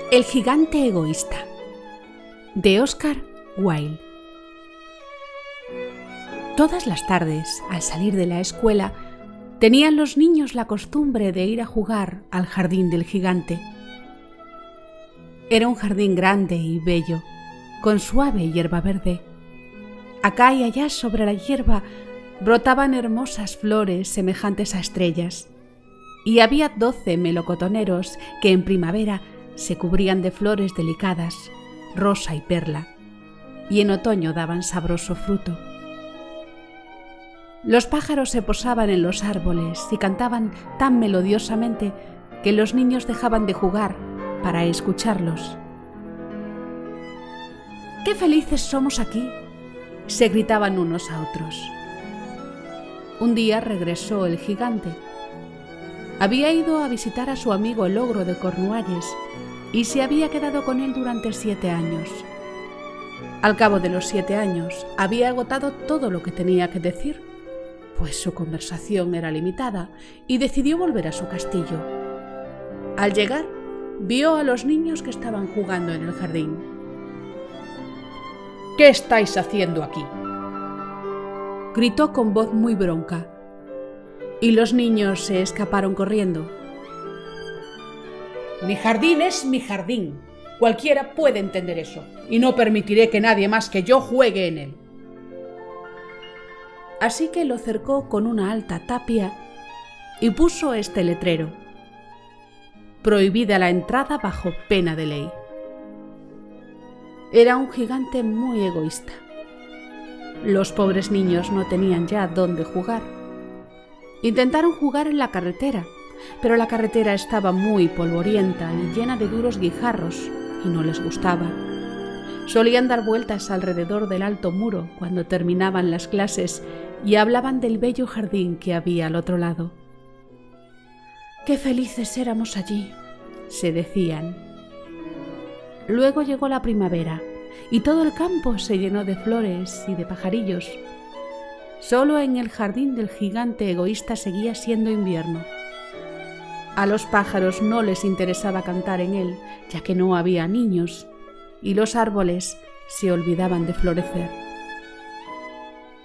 El gigante egoísta, de Oscar Wilde. Todas las tardes, al salir de la escuela, tenían los niños la costumbre de ir a jugar al jardín del gigante. Era un jardín grande y bello, con suave hierba verde. Acá y allá sobre la hierba brotaban hermosas flores semejantes a estrellas, y había 12 melocotoneros que en primavera se cubrían de flores delicadas, rosa y perla, y en otoño daban sabroso fruto. Los pájaros se posaban en los árboles y cantaban tan melodiosamente que los niños dejaban de jugar para escucharlos. ¡Qué felices somos aquí!, se gritaban unos a otros. Un día regresó el gigante. Había ido a visitar a su amigo el ogro de Cornualles y se había quedado con él durante 7 años. Al cabo de los 7 años había agotado todo lo que tenía que decir, pues su conversación era limitada, y decidió volver a su castillo. Al llegar, vio a los niños que estaban jugando en el jardín. «¿Qué estáis haciendo aquí?», gritó con voz muy bronca, y los niños se escaparon corriendo. «Mi jardín es mi jardín. Cualquiera puede entender eso, y no permitiré que nadie más que yo juegue en él». Así que lo cercó con una alta tapia y puso este letrero: «Prohibida la entrada bajo pena de ley». Era un gigante muy egoísta. Los pobres niños no tenían ya dónde jugar. Intentaron jugar en la carretera, pero la carretera estaba muy polvorienta y llena de duros guijarros, y no les gustaba. Solían dar vueltas alrededor del alto muro cuando terminaban las clases y hablaban del bello jardín que había al otro lado. «Qué felices éramos allí», se decían. Luego llegó la primavera y todo el campo se llenó de flores y de pajarillos. Solo en el jardín del gigante egoísta seguía siendo invierno. A los pájaros no les interesaba cantar en él, ya que no había niños, y los árboles se olvidaban de florecer.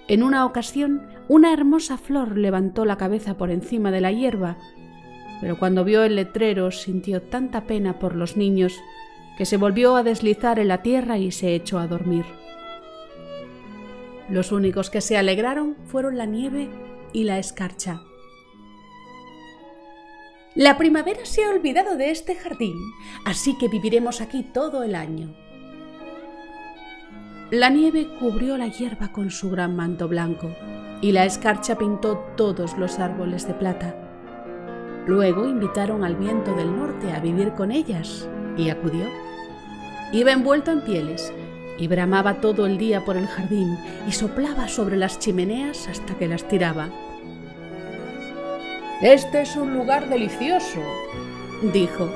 En una ocasión, una hermosa flor levantó la cabeza por encima de la hierba, pero cuando vio el letrero sintió tanta pena por los niños que se volvió a deslizar en la tierra y se echó a dormir. Los únicos que se alegraron fueron la nieve y la escarcha. «La primavera se ha olvidado de este jardín, así que viviremos aquí todo el año». La nieve cubrió la hierba con su gran manto blanco y la escarcha pintó todos los árboles de plata. Luego invitaron al viento del norte a vivir con ellas y acudió. Iba envuelto en pieles y bramaba todo el día por el jardín y soplaba sobre las chimeneas hasta que las tiraba. «Este es un lugar delicioso», dijo.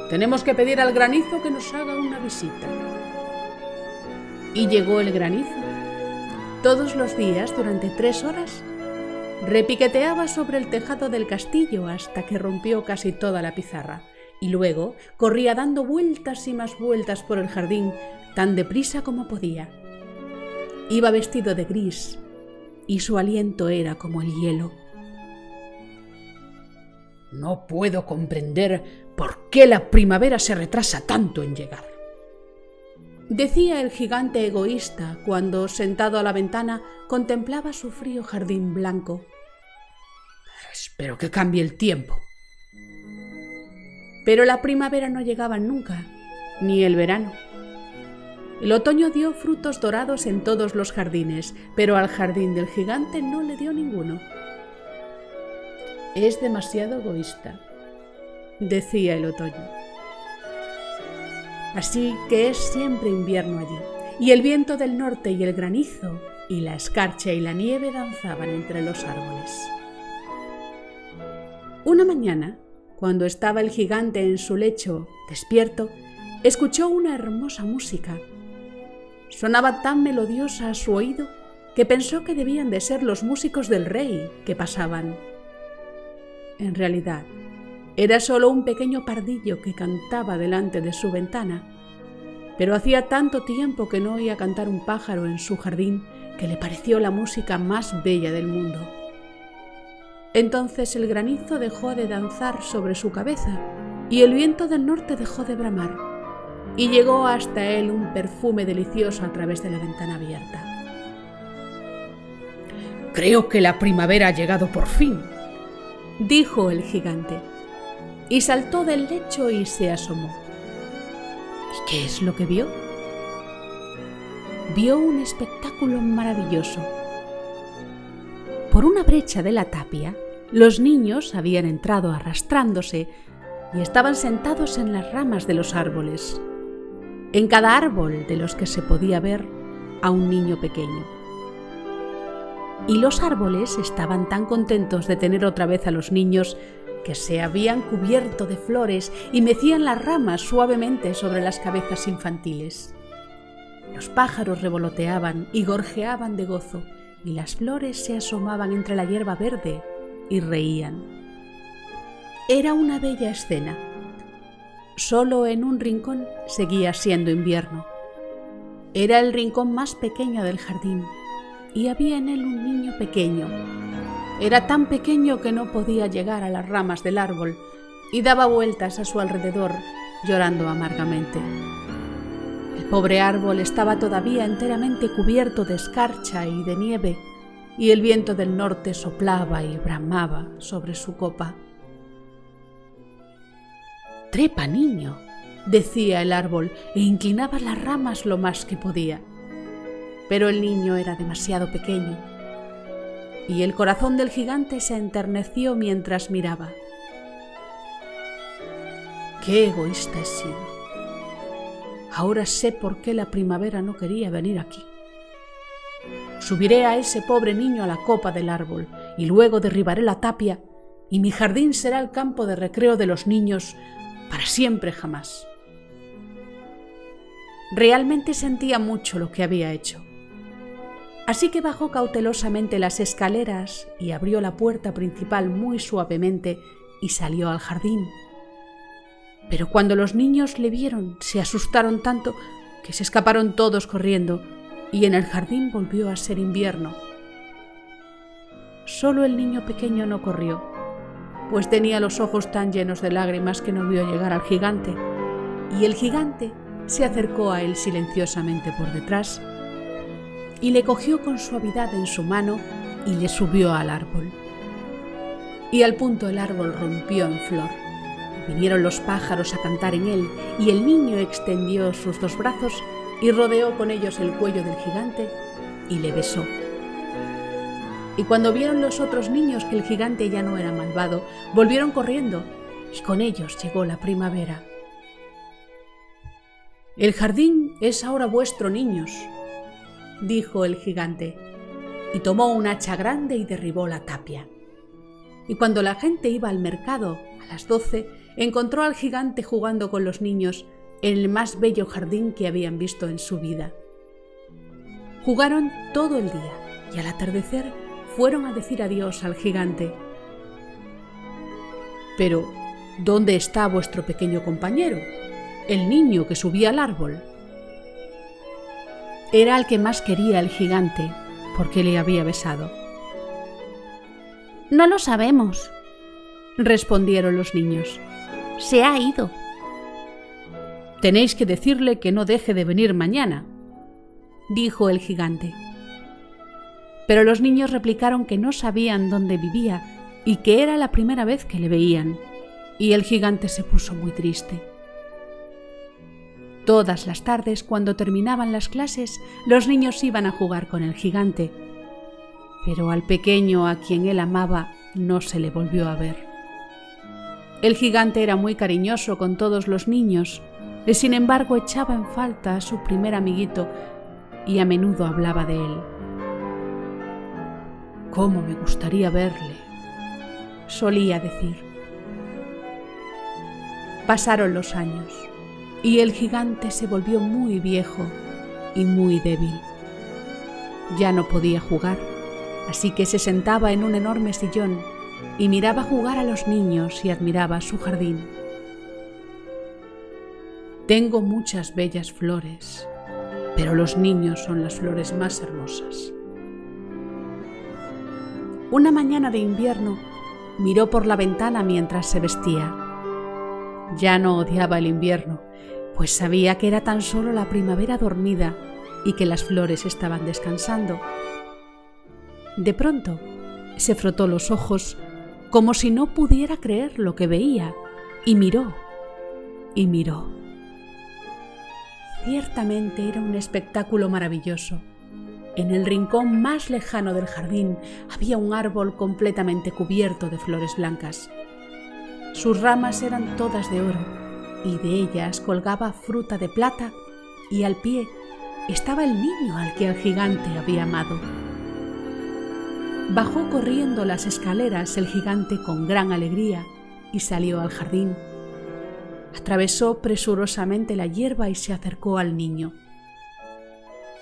«Tenemos que pedir al granizo que nos haga una visita». Y llegó el granizo. Todos los días, durante 3 horas, repiqueteaba sobre el tejado del castillo hasta que rompió casi toda la pizarra, y luego corría dando vueltas y más vueltas por el jardín tan deprisa como podía. Iba vestido de gris y su aliento era como el hielo. «No puedo comprender por qué la primavera se retrasa tanto en llegar», decía el gigante egoísta cuando, sentado a la ventana, contemplaba su frío jardín blanco. «Espero que cambie el tiempo». Pero la primavera no llegaba nunca, ni el verano. El otoño dio frutos dorados en todos los jardines, pero al jardín del gigante no le dio ninguno. «Es demasiado egoísta», decía el otoño. Así que es siempre invierno allí, y el viento del norte y el granizo y la escarcha y la nieve danzaban entre los árboles. Una mañana, cuando estaba el gigante en su lecho, despierto, escuchó una hermosa música. Sonaba tan melodiosa a su oído que pensó que debían de ser los músicos del rey que pasaban. En realidad, era solo un pequeño pardillo que cantaba delante de su ventana, pero hacía tanto tiempo que no oía cantar un pájaro en su jardín que le pareció la música más bella del mundo. Entonces el granizo dejó de danzar sobre su cabeza y el viento del norte dejó de bramar, y llegó hasta él un perfume delicioso a través de la ventana abierta. «Creo que la primavera ha llegado por fin», dijo el gigante, y saltó del lecho y se asomó. ¿Y qué es lo que vio? Vio un espectáculo maravilloso. Por una brecha de la tapia, los niños habían entrado arrastrándose y estaban sentados en las ramas de los árboles. En cada árbol de los que se podía ver a un niño pequeño. Y los árboles estaban tan contentos de tener otra vez a los niños que se habían cubierto de flores y mecían las ramas suavemente sobre las cabezas infantiles. Los pájaros revoloteaban y gorjeaban de gozo, y las flores se asomaban entre la hierba verde y reían. Era una bella escena. Solo en un rincón seguía siendo invierno. Era el rincón más pequeño del jardín, y había en él un niño pequeño. Era tan pequeño que no podía llegar a las ramas del árbol y daba vueltas a su alrededor, llorando amargamente. El pobre árbol estaba todavía enteramente cubierto de escarcha y de nieve, y el viento del norte soplaba y bramaba sobre su copa. «Trepa, niño», decía el árbol, e inclinaba las ramas lo más que podía. Pero el niño era demasiado pequeño, y el corazón del gigante se enterneció mientras miraba. «Qué egoísta he sido. Ahora sé por qué la primavera no quería venir aquí. Subiré a ese pobre niño a la copa del árbol y luego derribaré la tapia, y mi jardín será el campo de recreo de los niños para siempre jamás». Realmente sentía mucho lo que había hecho. Así que bajó cautelosamente las escaleras y abrió la puerta principal muy suavemente y salió al jardín. Pero cuando los niños le vieron, se asustaron tanto que se escaparon todos corriendo, y en el jardín volvió a ser invierno. Solo el niño pequeño no corrió, pues tenía los ojos tan llenos de lágrimas que no vio llegar al gigante, y el gigante se acercó a él silenciosamente por detrás y le cogió con suavidad en su mano y le subió al árbol. Y al punto el árbol rompió en flor. Vinieron los pájaros a cantar en él, y el niño extendió sus dos brazos y rodeó con ellos el cuello del gigante y le besó. Y cuando vieron los otros niños que el gigante ya no era malvado, volvieron corriendo, y con ellos llegó la primavera. «El jardín es ahora vuestro, niños», dijo el gigante, y tomó un hacha grande y derribó la tapia. Y cuando la gente iba al mercado a las 12, encontró al gigante jugando con los niños en el más bello jardín que habían visto en su vida. Jugaron todo el día y al atardecer fueron a decir adiós al gigante. «Pero, ¿dónde está vuestro pequeño compañero, el niño que subía al árbol?» Era el que más quería el gigante, porque le había besado. «No lo sabemos», respondieron los niños. «Se ha ido». «Tenéis que decirle que no deje de venir mañana», dijo el gigante. Pero los niños replicaron que no sabían dónde vivía y que era la primera vez que le veían, y el gigante se puso muy triste. Todas las tardes, cuando terminaban las clases, los niños iban a jugar con el gigante, pero al pequeño a quien él amaba no se le volvió a ver. El gigante era muy cariñoso con todos los niños, y sin embargo echaba en falta a su primer amiguito y a menudo hablaba de él. «Cómo me gustaría verle», solía decir. Pasaron los años y el gigante se volvió muy viejo y muy débil. Ya no podía jugar, así que se sentaba en un enorme sillón y miraba jugar a los niños y admiraba su jardín. Tengo muchas bellas flores, pero los niños son las flores más hermosas. Una mañana de invierno miró por la ventana mientras se vestía. Ya no odiaba el invierno, pues sabía que era tan solo la primavera dormida y que las flores estaban descansando. De pronto, se frotó los ojos como si no pudiera creer lo que veía, y miró, y miró. Ciertamente era un espectáculo maravilloso. En el rincón más lejano del jardín había un árbol completamente cubierto de flores blancas. Sus ramas eran todas de oro, y de ellas colgaba fruta de plata, y al pie estaba el niño al que el gigante había amado. Bajó corriendo las escaleras el gigante con gran alegría y salió al jardín. Atravesó presurosamente la hierba y se acercó al niño.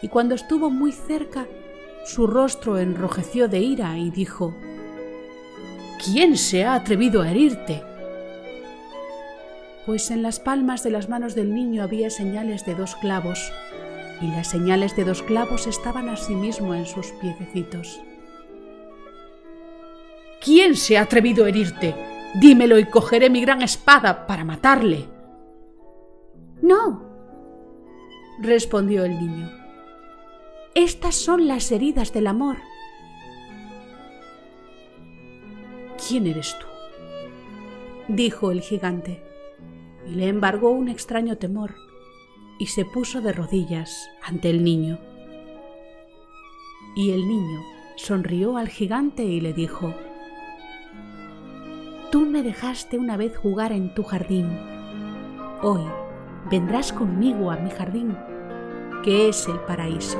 Y cuando estuvo muy cerca, su rostro enrojeció de ira y dijo: «¿Quién se ha atrevido a herirte?». Pues en las palmas de las manos del niño había señales de 2 clavos, y las señales de 2 clavos estaban asimismo en sus piececitos. «¿Quién se ha atrevido a herirte? Dímelo y cogeré mi gran espada para matarle». «No», respondió el niño. «Estas son las heridas del amor». «¿Quién eres tú?», dijo el gigante, y le embargó un extraño temor, y se puso de rodillas ante el niño. Y el niño sonrió al gigante y le dijo: «Tú me dejaste una vez jugar en tu jardín. Hoy vendrás conmigo a mi jardín, que es el paraíso».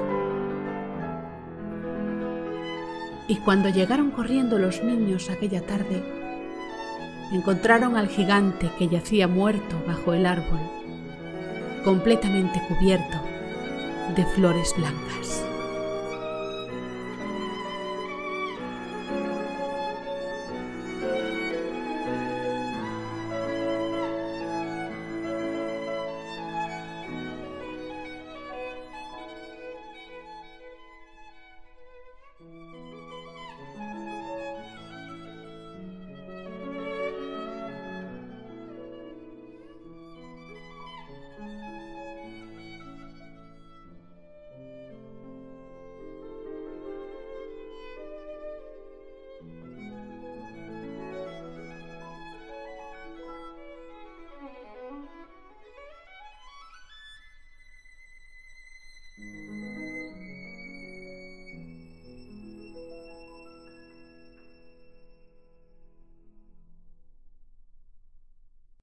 Y cuando llegaron corriendo los niños aquella tarde, encontraron al gigante que yacía muerto bajo el árbol, completamente cubierto de flores blancas.